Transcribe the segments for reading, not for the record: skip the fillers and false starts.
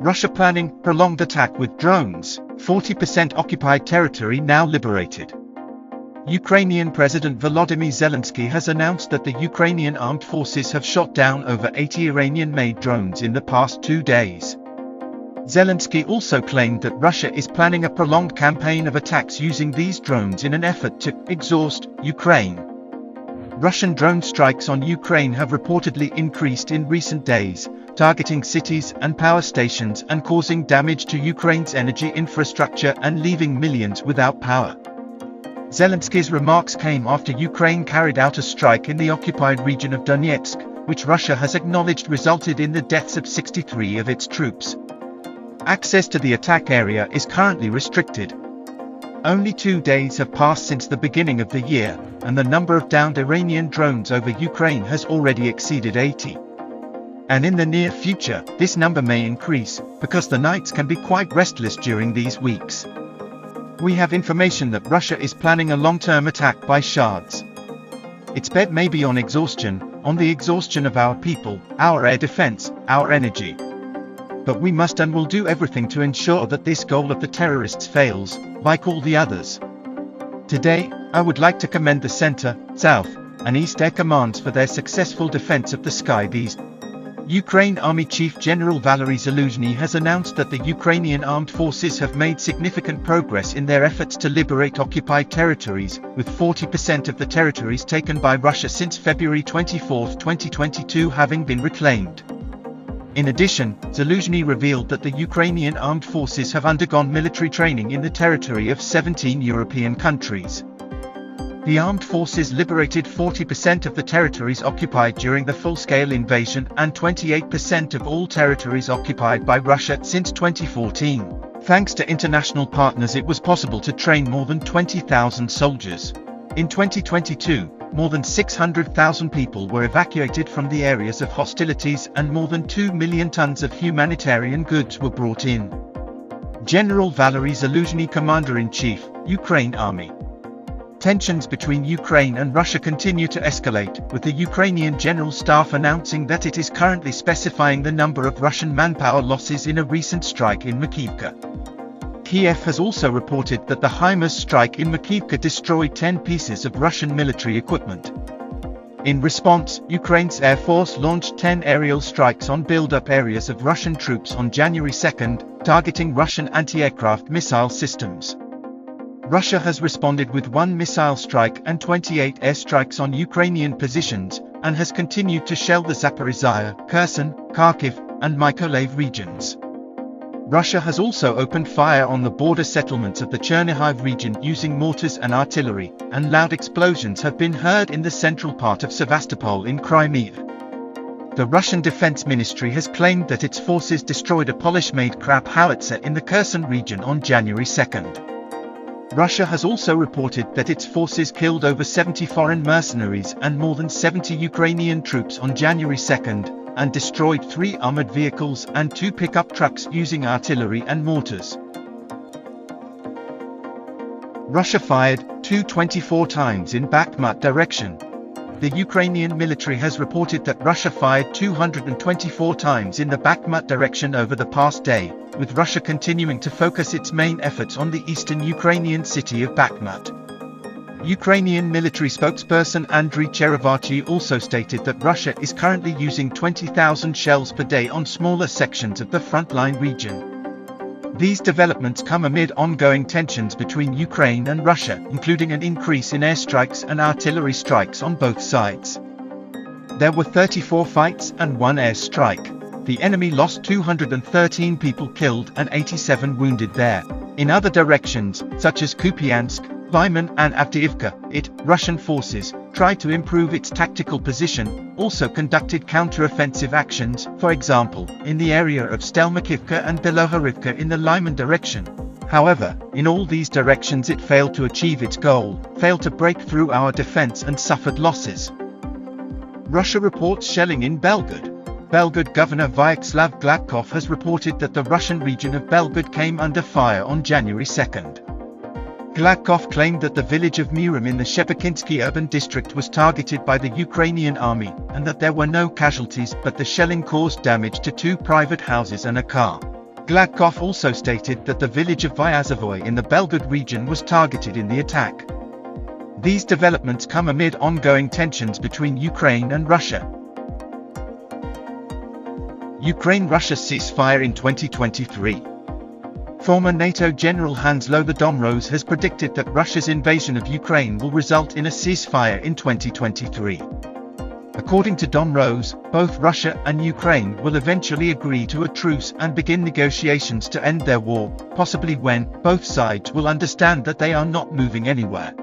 Russia planning prolonged attack with drones, 40% occupied territory now liberated. Ukrainian President Volodymyr Zelensky has announced that the Ukrainian armed forces have shot down over 80 Iranian-made drones in the past 2 days. Zelensky also claimed that Russia is planning a prolonged campaign of attacks using these drones in an effort to exhaust Ukraine. Russian drone strikes on Ukraine have reportedly increased in recent days, targeting cities and power stations and causing damage to Ukraine's energy infrastructure and leaving millions without power. Zelensky's remarks came after Ukraine carried out a strike in the occupied region of Donetsk, which Russia has acknowledged resulted in the deaths of 63 of its troops. Access to the attack area is currently restricted. Only 2 days have passed since the beginning of the year, and the number of downed Iranian drones over Ukraine has already exceeded 80. And in the near future, this number may increase, because the nights can be quite restless during these weeks. We have information that Russia is planning a long-term attack by shards. Its bet may be on the exhaustion of our people, our air defense, our energy. But we must and will do everything to ensure that this goal of the terrorists fails, like all the others. Today, I would like to commend the Center, South, and East Air Commands for their successful defense of the sky. Ukraine Army Chief General Valery Zaluzhny has announced that the Ukrainian armed forces have made significant progress in their efforts to liberate occupied territories, with 40% of the territories taken by Russia since February 24, 2022 having been reclaimed. In addition, Zaluzhny revealed that the Ukrainian armed forces have undergone military training in the territory of 17 European countries. The armed forces liberated 40% of the territories occupied during the full-scale invasion and 28% of all territories occupied by Russia since 2014. Thanks to international partners, it was possible to train more than 20,000 soldiers. In 2022, more than 600,000 people were evacuated from the areas of hostilities and more than 2 million tons of humanitarian goods were brought in. General Valery Zaluzhny, Commander-in-Chief, Ukraine Army. Tensions between Ukraine and Russia continue to escalate, with the Ukrainian General Staff announcing that it is currently specifying the number of Russian manpower losses in a recent strike in Makivka. Kiev has also reported that the HIMARS strike in Makivka destroyed 10 pieces of Russian military equipment. In response, Ukraine's Air Force launched 10 aerial strikes on build-up areas of Russian troops on January 2, targeting Russian anti-aircraft missile systems. Russia has responded with 1 missile strike and 28 airstrikes on Ukrainian positions, and has continued to shell the Zaporizhia, Kherson, Kharkiv, and Mykolaiv regions. Russia has also opened fire on the border settlements of the Chernihiv region using mortars and artillery, and loud explosions have been heard in the central part of Sevastopol in Crimea. The Russian Defense Ministry has claimed that its forces destroyed a Polish-made Krab howitzer in the Kherson region on January 2. Russia has also reported that its forces killed over 70 foreign mercenaries and more than 70 Ukrainian troops on January 2, and destroyed 3 armored vehicles and 2 pickup trucks using artillery and mortars. Russia fired Tu-24 times in Bakhmut direction. The Ukrainian military has reported that Russia fired 224 times in the Bakhmut direction over the past day, with Russia continuing to focus its main efforts on the eastern Ukrainian city of Bakhmut. Ukrainian military spokesperson Andriy Cherevati also stated that Russia is currently using 20,000 shells per day on smaller sections of the frontline region. These developments come amid ongoing tensions between Ukraine and Russia, including an increase in airstrikes and artillery strikes on both sides. There were 34 fights and 1 airstrike. The enemy lost 213 people killed and 87 wounded there. In other directions, such as Kupiansk, Lyman and Avdiivka, Russian forces, tried to improve its tactical position, also conducted counter-offensive actions, for example, in the area of Stelmakivka and Belohorivka in the Lyman direction. However, in all these directions it failed to achieve its goal, failed to break through our defense and suffered losses. Russia reports shelling in Belgorod. Belgorod Governor Vyacheslav Gladkov has reported that the Russian region of Belgorod came under fire on January 2. Gladkov claimed that the village of Miram in the Shepekinsky urban district was targeted by the Ukrainian army, and that there were no casualties, but the shelling caused damage to 2 private houses and a car. Gladkov also stated that the village of Vyazavoy in the Belgorod region was targeted in the attack. These developments come amid ongoing tensions between Ukraine and Russia. Ukraine-Russia ceasefire in 2023. Former NATO General Hans-Lothar Domrose has predicted that Russia's invasion of Ukraine will result in a ceasefire in 2023. According to Domrose, both Russia and Ukraine will eventually agree to a truce and begin negotiations to end their war, possibly when both sides will understand that they are not moving anywhere.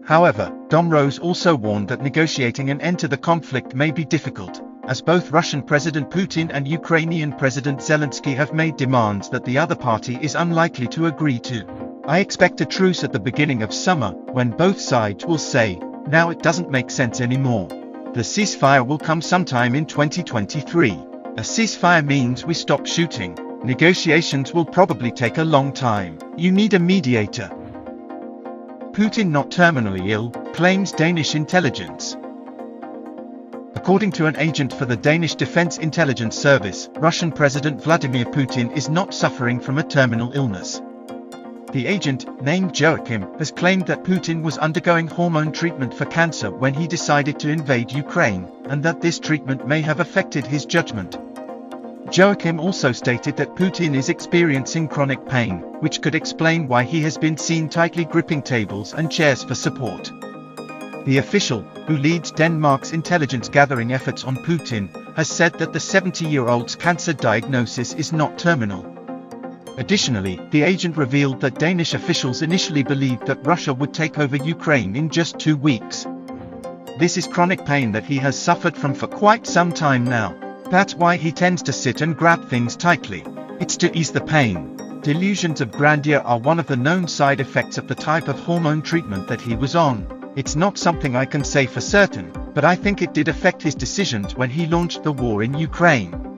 However, Domrose also warned that negotiating an end to the conflict may be difficult, as both Russian President Putin and Ukrainian President Zelensky have made demands that the other party is unlikely to agree to. I expect a truce at the beginning of summer, when both sides will say, now it doesn't make sense anymore. The ceasefire will come sometime in 2023. A ceasefire means we stop shooting. Negotiations will probably take a long time. You need a mediator. Putin not terminally ill, claims Danish intelligence. According to an agent for the Danish Defense Intelligence Service, Russian President Vladimir Putin is not suffering from a terminal illness. The agent, named Joachim, has claimed that Putin was undergoing hormone treatment for cancer when he decided to invade Ukraine, and that this treatment may have affected his judgment. Joachim also stated that Putin is experiencing chronic pain, which could explain why he has been seen tightly gripping tables and chairs for support. The official, who leads Denmark's intelligence gathering efforts on Putin, has said that the 70-year-old's cancer diagnosis is not terminal. Additionally, the agent revealed that Danish officials initially believed that Russia would take over Ukraine in just 2 weeks. This is chronic pain that he has suffered from for quite some time now. That's why he tends to sit and grab things tightly. It's to ease the pain. Delusions of grandeur are one of the known side effects of the type of hormone treatment that he was on. It's not something I can say for certain, but I think it did affect his decisions when he launched the war in Ukraine.